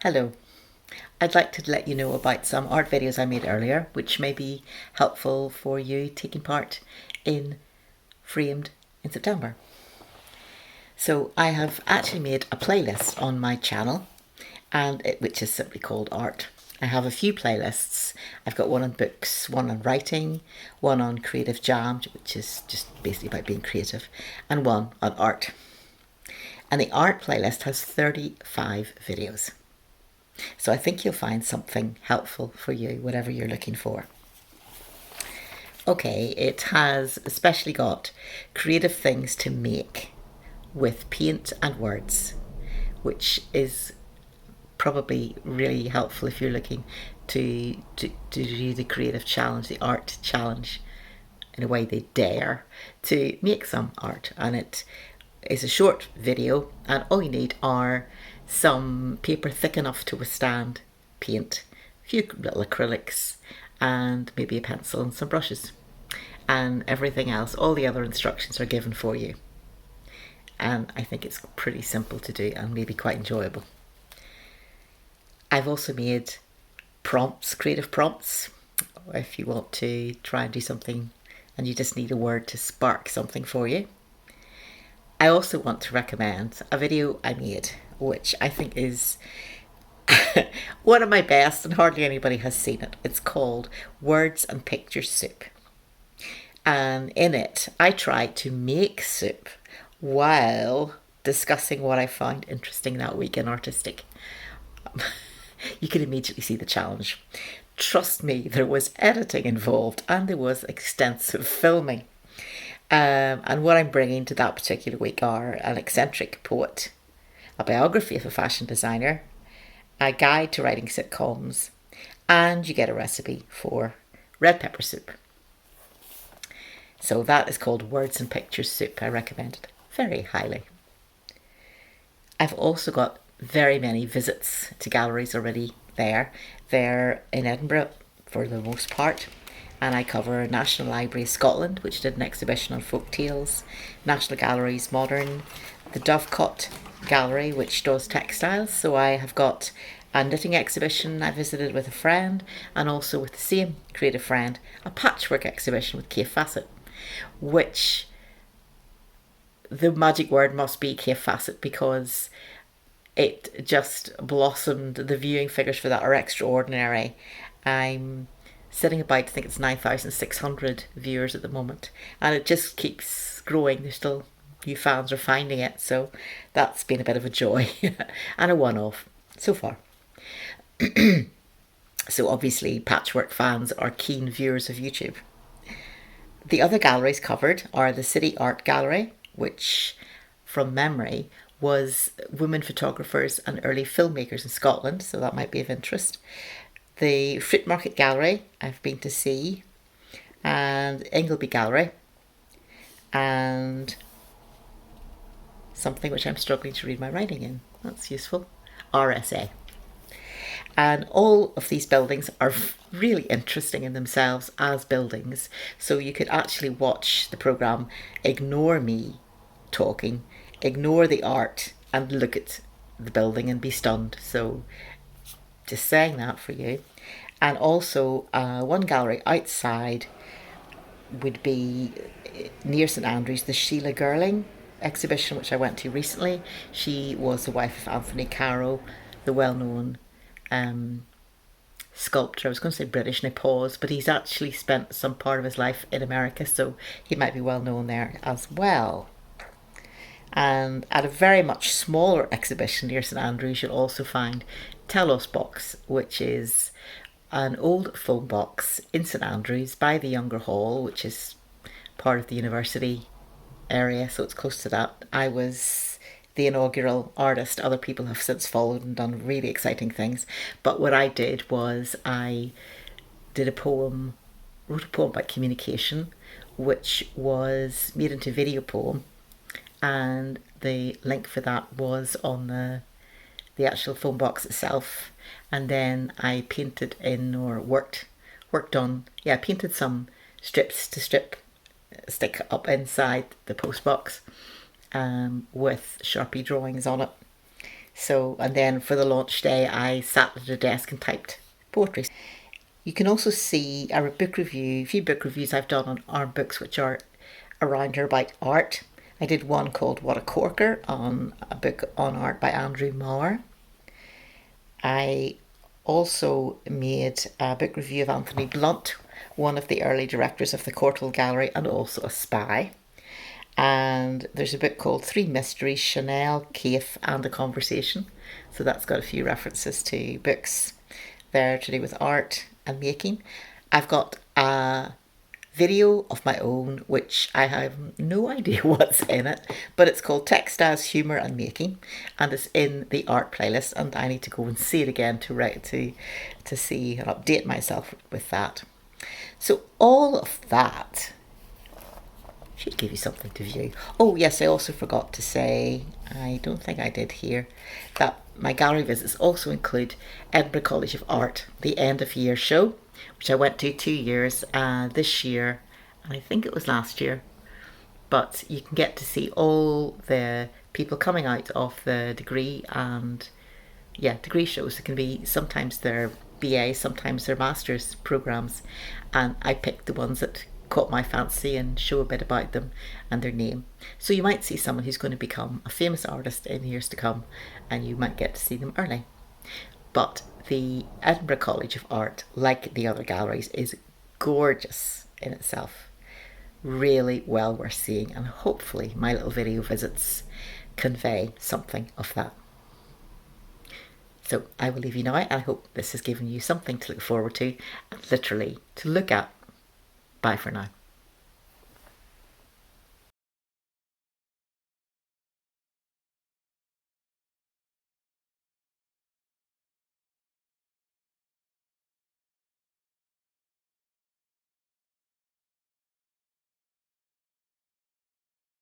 Hello. I'd like to let you know about some art videos I made earlier, which may be helpful for you taking part in Framed in September. So I have actually made a playlist on my channel, which is simply called Art. I have a few playlists. I've got one on books, one on writing, one on creative jam, which is just basically about being creative, and one on art. And the art playlist has 35 videos. So I think you'll find something helpful for you, whatever you're looking for. Okay, it has especially got creative things to make with paint and words, which is probably really helpful if you're looking to do the creative challenge, the art challenge. In a way, they dare to make some art, and it is a short video, and all you need are some paper thick enough to withstand paint, a few little acrylics, and maybe a pencil and some brushes. And everything else, all the other instructions are given for you. And I think it's pretty simple to do and maybe quite enjoyable. I've also made prompts, creative prompts, if you want to try and do something and you just need a word to spark something for you. I also want to recommend a video I made, which I think is one of my best and hardly anybody has seen it. It's called Words and Picture Soup. And in it, I try to make soup while discussing what I found interesting that week in artistic. You can immediately see the challenge. Trust me, there was editing involved and there was extensive filming. And what I'm bringing to that particular week are an eccentric poet, a biography of a fashion designer, a guide to writing sitcoms, and you get a recipe for red pepper soup. So that is called Words and Pictures Soup. I recommend it very highly. I've also got very many visits to galleries already there. They're in Edinburgh for the most part. And I cover National Library of Scotland, which did an exhibition on folk tales, National Galleries Modern, the Dovecot Gallery, which does textiles. So I have got a knitting exhibition I visited with a friend, and also with the same creative friend, a patchwork exhibition with Kay Fassett, which the magic word must be Kay Fassett, because it just blossomed. The viewing figures for that are extraordinary. I'm sitting about, I think it's 9,600 viewers at the moment, and it just keeps growing. There's still new fans are finding it, so that's been a bit of a joy and a one-off so far. So obviously patchwork fans are keen viewers of YouTube. The other galleries covered are the City Art Gallery, which from memory was women photographers and early filmmakers in Scotland, so that might be of interest. The Fruit Market Gallery I've been to see, and Ingleby Gallery, and something which I'm struggling to read my writing in. That's useful. RSA. And all of these buildings are really interesting in themselves as buildings. So you could actually watch the programme, ignore me talking, ignore the art, and look at the building and be stunned. So just saying that for you. And also one gallery outside would be near St Andrews, the Sheila Girling exhibition, which I went to recently. She was the wife of Anthony Caro, the well-known sculptor. I was going to say British, and I paused, but he's actually spent some part of his life in America, so he might be well known there as well. And at a very much smaller exhibition near St Andrews, you'll also find Telos Box, which is an old phone box in St Andrews by the Younger Hall, which is part of the university area, so it's close to that. I was the inaugural artist. Other people have since followed and done really exciting things. But what I did was I wrote a poem about communication, which was made into a video poem, and the link for that was on the actual phone box itself. And then I painted in, or worked on, painted some strips to stick up inside the post box with Sharpie drawings on it. So, and then for the launch day, I sat at a desk and typed poetry. You can also see a book review, a few book reviews I've done on books which are around or about art. I did one called What a Corker on a book on art by Andrew Marr. I also made a book review of Anthony Blunt, one of the early directors of the Courtauld Gallery and also a spy. And there's a book called Three Mysteries, Chanel, Kaif and a Conversation. So that's got a few references to books there to do with art and making. I've got a video of my own, which I have no idea what's in it, but it's called Text as Humour and Making, and it's in the art playlist, and I need to go and see it again to see and update myself with that. So all of that should give you something to view. Oh yes, I also forgot to say, I don't think I did here, that my gallery visits also include Edinburgh College of Art, the end of year show, which I went to 2 years, this year, and I think it was last year. But you can get to see all the people coming out of the degree and degree shows. It can be sometimes they're BA, sometimes they're master's programs, and I picked the ones that caught my fancy and show a bit about them and their name. So you might see someone who's going to become a famous artist in years to come, and you might get to see them early. But the Edinburgh College of Art, like the other galleries, is gorgeous in itself. Really well worth seeing, and hopefully my little video visits convey something of that. So I will leave you now, and I hope this has given you something to look forward to and literally to look at. Bye for now.